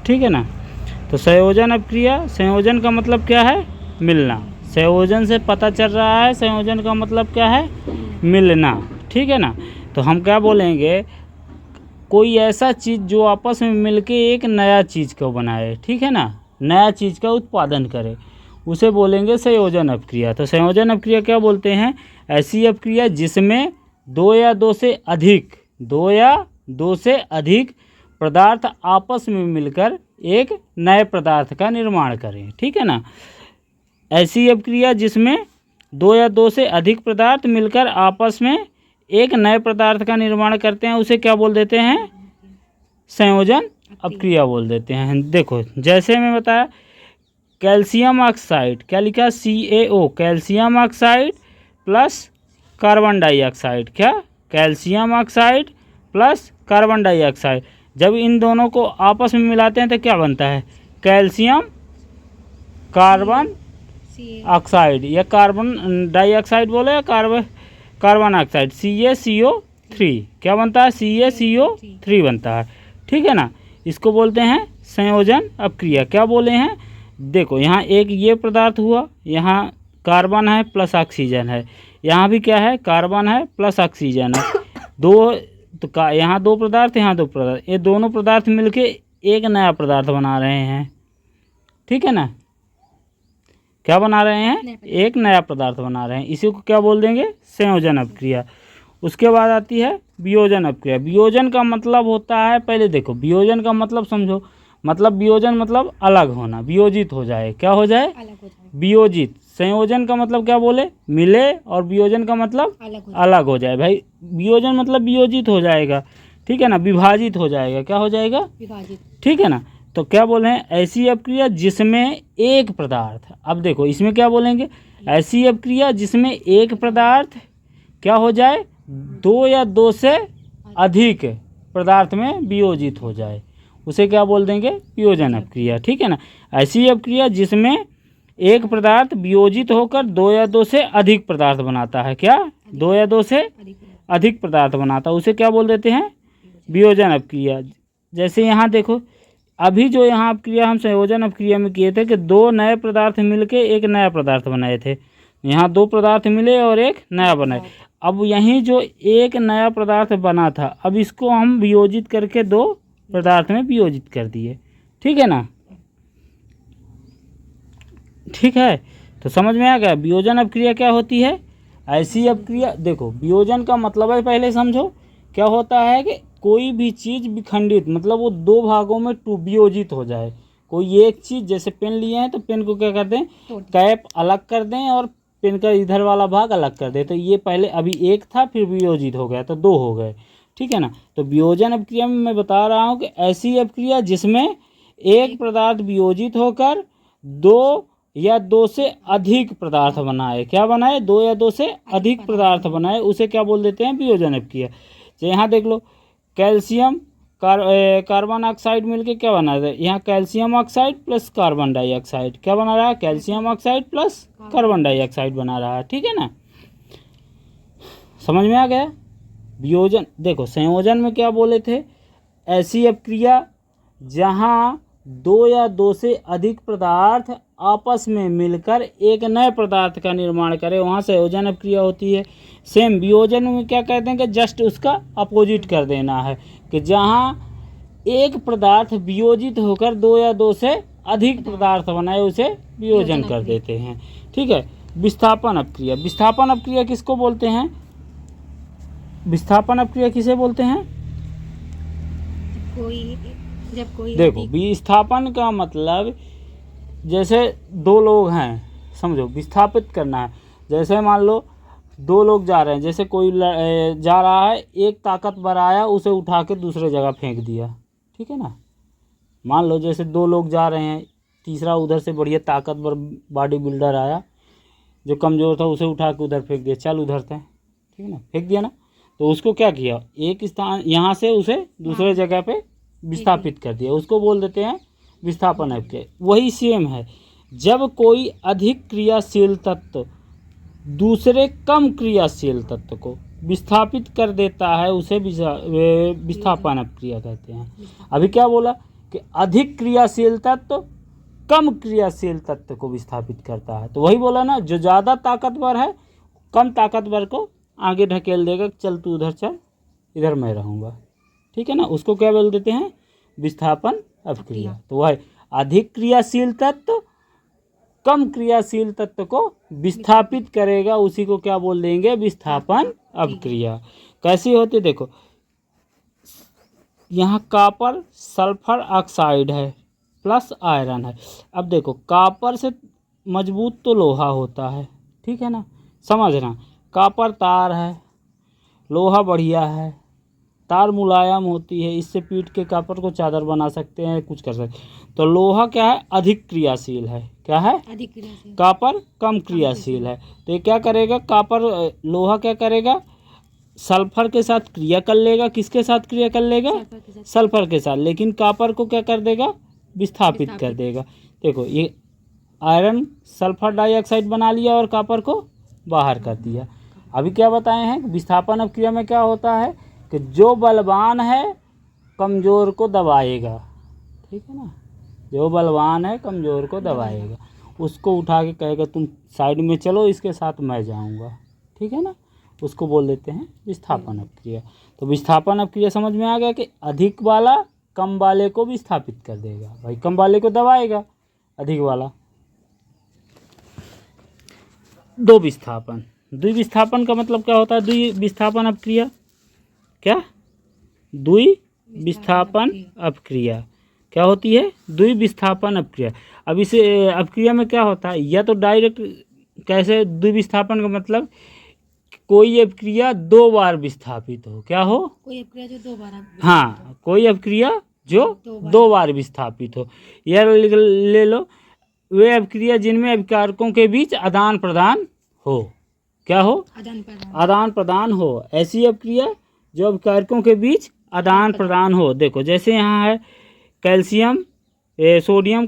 ठीक है ना। तो संयोजन अपक्रिया, संयोजन का मतलब क्या है? मिलना। संयोजन से पता चल रहा है संयोजन का मतलब क्या है? मिलना, ठीक है ना। तो हम क्या बोलेंगे, कोई ऐसा चीज़ जो आपस में मिलके एक नया चीज़ को बनाए, ठीक है ना, नया चीज़ का उत्पादन करे, उसे बोलेंगे संयोजन अपक्रिया। तो संयोजन अपक्रिया क्या बोलते हैं? ऐसी अपक्रिया जिसमें दो या दो से अधिक पदार्थ आपस में मिलकर एक नए पदार्थ का निर्माण करें, ठीक है ना। ऐसी अपक्रिया जिसमें दो या दो से अधिक पदार्थ मिलकर आपस में एक नए पदार्थ का निर्माण करते हैं, उसे क्या बोल देते हैं? संयोजन अपक्रिया बोल देते हैं। देखो जैसे मैं बताया, कैल्शियम ऑक्साइड, क्या लिखा? CaO, calcium oxide plus carbon dioxide. क्या? Calcium oxide plus carbon dioxide. जब इन दोनों को आपस में मिलाते हैं तो क्या बनता है? कैल्शियम कार्बन ऑक्साइड, या कार्बन डाइऑक्साइड बोले या कार्बन ऑक्साइड, CaCO3। क्या बनता है? CaCO3 बनता है, ठीक है ना। इसको बोलते हैं संयोजन अपक्रिया। क्या बोले हैं? देखो यहाँ एक ये पदार्थ हुआ, यहाँ कार्बन है प्लस ऑक्सीजन है, यहाँ भी क्या है? कार्बन है प्लस ऑक्सीजन है। दो तो यहाँ दो पदार्थ, यहाँ दो पदार्थ, ये दोनों पदार्थ मिलके एक नया पदार्थ बना रहे हैं, ठीक है ना। क्या बना रहे हैं? एक नया पदार्थ बना रहे हैं। इसी को क्या बोल देंगे? संयोजन अपक्रिया। उसके बाद आती है वियोजन अपक्रिया। वियोजन का मतलब होता है, पहले देखो वियोजन का मतलब समझो। मतलब वियोजन मतलब अलग होना, वियोजित हो जाए। क्या हो जाए? वियोजित। संयोजन का मतलब क्या बोले? मिले, और वियोजन का मतलब अलग हो जाए। भाई वियोजन मतलब वियोजित हो जाएगा, ठीक है ना, विभाजित हो जाएगा। क्या हो जाएगा? विभाजित, ठीक है ना। तो क्या बोले हैं? ऐसी अपक्रिया जिसमें एक पदार्थ, अब देखो इसमें क्या बोलेंगे? ऐसी अपक्रिया जिसमें एक पदार्थ क्या हो जाए? दो या दो से अधिक पदार्थ में वियोजित हो जाए, उसे क्या बोल देंगे? वियोजन अपक्रिया, ठीक है ना। ऐसी अपक्रिया जिसमें एक पदार्थ वियोजित होकर दो या दो से अधिक पदार्थ बनाता है। क्या? दो या दो से अधिक पदार्थ बनाता है, उसे क्या बोल देते हैं? वियोजन अपक्रिया। जैसे यहाँ देखो, अभी जो यहाँ अपक्रिया हम संयोजन अपक्रिया में किए थे कि दो नए पदार्थ मिलके एक नया पदार्थ बनाए थे। यहाँ दो पदार्थ मिले और एक नया बनाए। अब यहीं जो एक नया पदार्थ बना था, अब इसको हम वियोजित करके दो पदार्थ में वियोजित कर दिए, ठीक है ना। ठीक है, तो समझ में आ गया वियोजन अपक्रिया क्या होती है। ऐसी अपक्रिया, देखो वियोजन का मतलब है, पहले समझो क्या होता है कि कोई भी चीज़ विखंडित, मतलब वो दो भागों में वियोजित हो जाए। कोई एक चीज़, जैसे पेन लिए हैं तो पेन को क्या करते हैं? कैप अलग कर दें और पेन का इधर वाला भाग अलग कर दें। तो ये पहले अभी एक था, फिर वियोजित हो गया तो दो हो गए, ठीक है ना। तो वियोजन अपक्रिया में मैं बता रहा हूँ कि ऐसी अपक्रिया जिसमें एक पदार्थ वियोजित होकर दो या दो से अधिक पदार्थ बनाए। क्या बनाए? दो या दो से अधिक पदार्थ बनाए, उसे क्या बोल देते हैं? वियोजन अपक्रिया। तो यहाँ देख लो, कैल्शियम कार्बन ऑक्साइड मिलके क्या बना रहा है? यहाँ calcium oxide plus carbon dioxide. क्या बना रहा है? Calcium oxide plus carbon dioxide बना रहा है, ठीक है ना। समझ में आ गया वियोजन। देखो संयोजन में क्या बोले थे? ऐसी अपक्रिया जहाँ दो या दो से अधिक पदार्थ आपस में मिलकर एक नए पदार्थ का निर्माण करे, वहाँ संयोजन अपक्रिया होती है। सेम वियोजन में क्या कहते हैं कि जस्ट उसका अपोजिट कर देना है, कि जहाँ एक पदार्थ वियोजित होकर दो या दो से अधिक पदार्थ बनाए, उसे वियोजन कर देते हैं, ठीक है। विस्थापन अपक्रिया। विस्थापन अपक्रिया किसको बोलते हैं? विस्थापन अपक्रिया किसे बोलते हैं? जब कोई देखो विस्थापन का मतलब, जैसे दो लोग हैं, समझो विस्थापित करना है। जैसे मान लो दो लोग जा रहे हैं, जैसे कोई जा रहा है, एक ताकतवर आया, उसे उठा के दूसरे जगह फेंक दिया, ठीक है ना। मान लो जैसे दो लोग जा रहे हैं, तीसरा उधर से बढ़िया ताकतवर बॉडी बिल्डर आया, जो कमज़ोर था उसे उठा के उधर फेंक दिया, चल उधर से, ठीक है ना, फेंक दिया ना। तो उसको क्या किया? एक स्थान यहाँ से उसे दूसरे जगह पे विस्थापित कर दिया, उसको बोल देते हैं विस्थापन अपक्रिया। वही सेम है, जब कोई अधिक क्रियाशील तत्व दूसरे कम क्रियाशील तत्व को विस्थापित कर देता है, उसे विस्थापन अपक्रिया कहते हैं। अभी क्या बोला कि अधिक क्रियाशील तत्व कम क्रियाशील तत्व को विस्थापित करता है। तो वही बोला ना, जो ज़्यादा ताकतवर है कम ताकतवर को आगे ढकेल देगा, चल तू उधर चल, इधर मैं रहूँगा, ठीक है ना। उसको क्या बोल देते हैं? विस्थापन अपक्रिया। तो वह अधिक क्रियाशील तत्व कम क्रियाशील तत्व को विस्थापित करेगा, उसी को क्या बोल देंगे? विस्थापन अपक्रिया। कैसी होती? देखो यहाँ कॉपर सल्फर ऑक्साइड है प्लस आयरन है। अब देखो कॉपर से मजबूत तो लोहा होता है, ठीक है ना, समझना। कॉपर तार है, लोहा बढ़िया है, तार मुलायम होती है, इससे पीट के कॉपर को चादर बना सकते हैं, कुछ कर सकते हैं। तो लोहा क्या है? अधिक क्रियाशील है। क्या है? अधिक क्रियाशील। कॉपर कम क्रियाशील है। तो ये क्या करेगा? कॉपर लोहा क्या करेगा? सल्फर के साथ क्रिया कर लेगा। किसके साथ क्रिया कर लेगा? सल्फर के साथ। लेकिन कॉपर को क्या कर देगा? विस्थापित कर देगा। देखो ये आयरन सल्फर डाइऑक्साइड बना लिया और कॉपर को बाहर कर दिया। अभी क्या बताए हैं? विस्थापन अपक्रिया में क्या होता है कि जो बलवान है कमज़ोर को दबाएगा, ठीक है ना, जो बलवान है कमज़ोर को दबाएगा, उसको उठा के कहेगा तुम साइड में चलो, इसके साथ मैं जाऊंगा, ठीक है ना, उसको बोल देते हैं विस्थापन अपक्रिया। तो विस्थापन अपक्रिया समझ में आ गया कि अधिक वाला कम वाले को विस्थापित कर देगा, भाई कम वाले को दबाएगा, अधिक वाला। दो विस्थापन, द्विविस्थापन का मतलब क्या होता है? द्विविस्थापन अपक्रिया क्या? द्विविस्थापन अपक्रिया क्या होती है? द्विविस्थापन अपक्रिया। अब इस अपक्रिया में क्या होता है? या तो डायरेक्ट कैसे द्विविस्थापन का मतलब कोई अपक्रिया दो बार विस्थापित हो। क्या हो? कोई अपक्रिया जो दो बार, हाँ, कोई अपक्रिया जो दो बार विस्थापित हो। या ले लो वे अपक्रिया जिनमें अभिकारकों के बीच आदान प्रदान हो। क्या हो? आदान प्रदान हो। ऐसी अपक्रिया जो अभिकारकों के बीच आदान प्रदान हो। देखो जैसे यहाँ है कैल्शियम सोडियम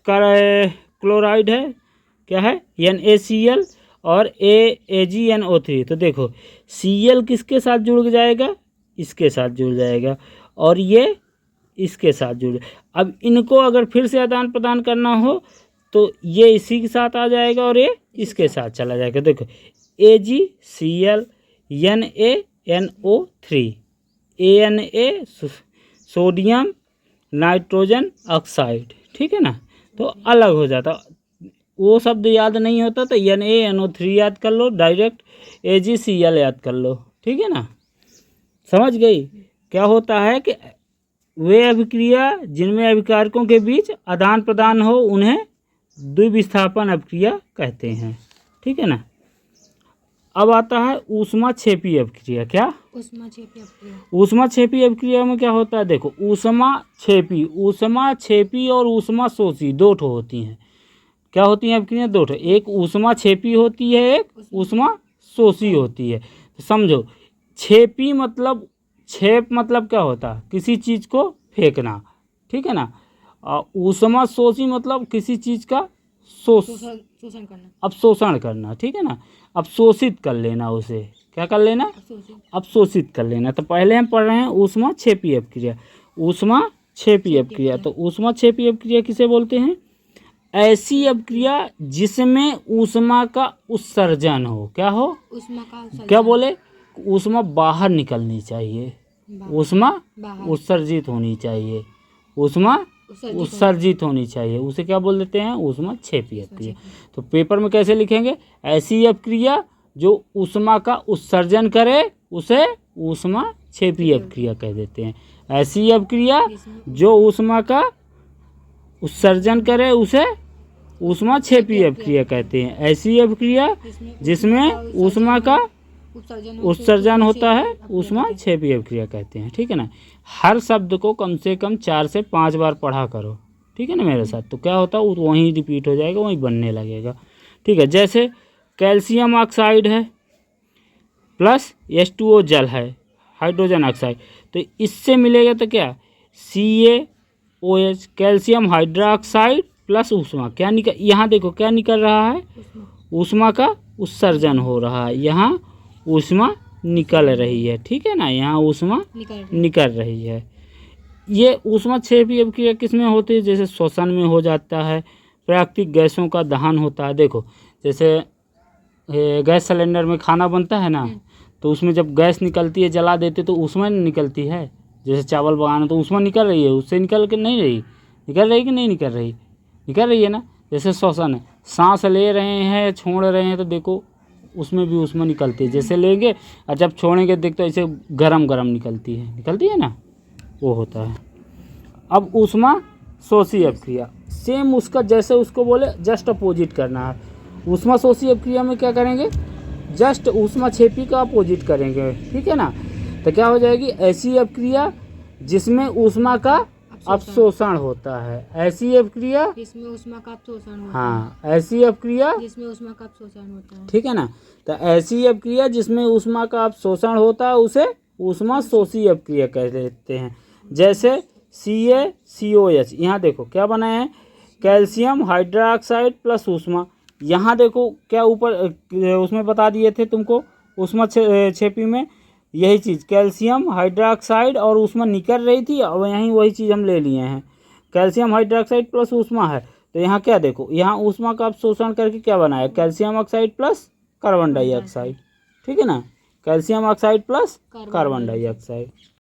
क्लोराइड है, क्या है? NaCl और AgNO3। तो देखो Cl किसके साथ जुड़ जाएगा? इसके साथ जुड़ जाएगा, और ये इसके साथ जुड़। अब इनको अगर फिर से आदान प्रदान करना हो तो ये इसी के साथ आ जाएगा और ये इसके साथ चला जाएगा। देखो AgCl NaNO3 Na sodium nitrogen oxide, ठीक है ना, तो अलग हो जाता। वो शब्द याद नहीं होता तो NaNO3 याद कर लो, डायरेक्ट AgCl याद कर लो, ठीक है ना, समझ गई? क्या होता है कि वे अभिक्रिया जिनमें अभिकारकों के बीच आदान प्रदान हो उन्हें द्विविस्थापन अभिक्रिया कहते हैं, ठीक है ना। अब आता है ऊष्माक्षेपी अभिक्रिया। क्या? ऊष्माक्षेपी अभिक्रिया। ऊष्माक्षेपी अभिक्रिया में क्या होता है? देखो ऊष्माक्षेपी और ऊष्माशोषी दो ठो होती हैं। क्या होती हैं अभिक्रिया? दो ठो, एक ऊष्माक्षेपी होती है, एक ऊष्माशोषी होती है। तो समझो क्षेपी मतलब, क्षेप मतलब क्या होता है? किसी चीज़ को फेंकना, ठीक है ना। ऊष्माशोषी मतलब किसी चीज़ का शोषण करना, अवशोषण करना, ठीक है ना, अवशोषित कर लेना उसे। क्या कर लेना? अवशोषित कर लेना। तो पहले हम पढ़ रहे हैं ऊष्माक्षेपी अपक्रिया। ऊष्माक्षेपी अपक्रिया, तो ऊष्माक्षेपी अपक्रिया किसे बोलते हैं? ऐसी अपक्रिया जिसमें ऊष्मा का उत्सर्जन हो। क्या हो? ऊष्मा का उत्सर्जन। क्या बोले? ऊष्मा बाहर निकलनी चाहिए, ऊष्मा उत्सर्जित होनी चाहिए, ऊष्मा उत्सर्जित होनी चाहिए, उसे क्या बोल देते हैं? ऊष्माक्षेपी अपक्रिया। तो पेपर में कैसे लिखेंगे? ऐसी अपक्रिया जो ऊष्मा का उत्सर्जन करे उसे ऊष्माक्षेपी अपक्रिया कह देते हैं। ऐसी अपक्रिया जो ऊष्मा का उत्सर्जन करे उसे ऊष्माक्षेपी अपक्रिया कहते हैं। ऐसी अपक्रिया जिसमें ऊष्मा का उत्सर्जन होता है ऊष्माक्षेपी अपक्रिया कहते हैं, ठीक है ना। हर शब्द को कम से कम 4 से 5 बार पढ़ा करो, ठीक है ना मेरे साथ। तो क्या होता है वहीं रिपीट हो जाएगा, वहीं बनने लगेगा, ठीक है। जैसे कैल्शियम ऑक्साइड है प्लस H2O जल है, हाइड्रोजन ऑक्साइड, तो इससे मिलेगा तो क्या? CaOH, कैल्शियम हाइड्रोक्साइड प्लस ऊष्मा। क्या निकल, यहाँ देखो क्या निकल रहा है? ऊष्मा का उत्सर्जन हो रहा है, यहाँ ऊष्मा निकल रही है, ठीक है ना, यहाँ ऊष्मा निकल रही है। ये ऊष्माक्षेपी अभिक्रिया किस में होती है? जैसे श्वसन में हो जाता है, प्राकृतिक गैसों का दहन होता है। देखो जैसे गैस सिलेंडर में खाना बनता है ना, तो उसमें जब गैस निकलती है जला देते तो ऊष्मा निकलती है। जैसे चावल पकाना तो ऊष्मा निकल रही है, उससे निकल के नहीं रही, निकल रही कि नहीं निकल रही? निकल रही है ना। जैसे श्वसन है, सांस ले रहे हैं छोड़ रहे हैं तो देखो उसमें भी ऊष्मा निकलती है। जैसे लेंगे और जब छोड़ेंगे देखते तो ऐसे गरम गरम निकलती है ना, वो होता है। अब ऊष्मा शोषी अभिक्रिया, सेम उसका जैसे उसको बोले जस्ट अपोजिट करना है। ऊष्मा शोषी अभिक्रिया में क्या करेंगे? जस्ट ऊष्माक्षेपी का अपोजिट करेंगे, ठीक है ना। तो क्या हो जाएगी? ऐसी अभिक्रिया जिसमें ऊष्मा का अवशोषण होता है। ऐसी अभिक्रिया जिसमें ऊष्मा का अवशोषण होता है। हाँ, ऐसी अभिक्रिया जिसमें ऊष्मा का अवशोषण होता है, ठीक है ना। तो ऐसी अभिक्रिया जिसमें ऊष्मा का अवशोषण होता है उसे ऊष्मा शोषी अभिक्रिया कह देते हैं। जैसे CaCOH, यहाँ देखो क्या बना है? कैल्शियम हाइड्रोक्साइड प्लस ऊष्मा। यहाँ देखो क्या ऊपर उसमें बता दिए थे तुमको ऊष्मा क्षेपी में यही चीज़, कैल्शियम हाइड्रोक्साइड और ऊष्मा निकल रही थी, और यहीं वही चीज़ हम ले लिए हैं। कैल्शियम हाइड्रोक्साइड प्लस ऊष्मा है, तो यहाँ क्या देखो, यहाँ ऊष्मा का अवशोषण करके क्या बनाया? Calcium oxide plus carbon dioxide, ठीक है ना। Calcium oxide plus carbon dioxide.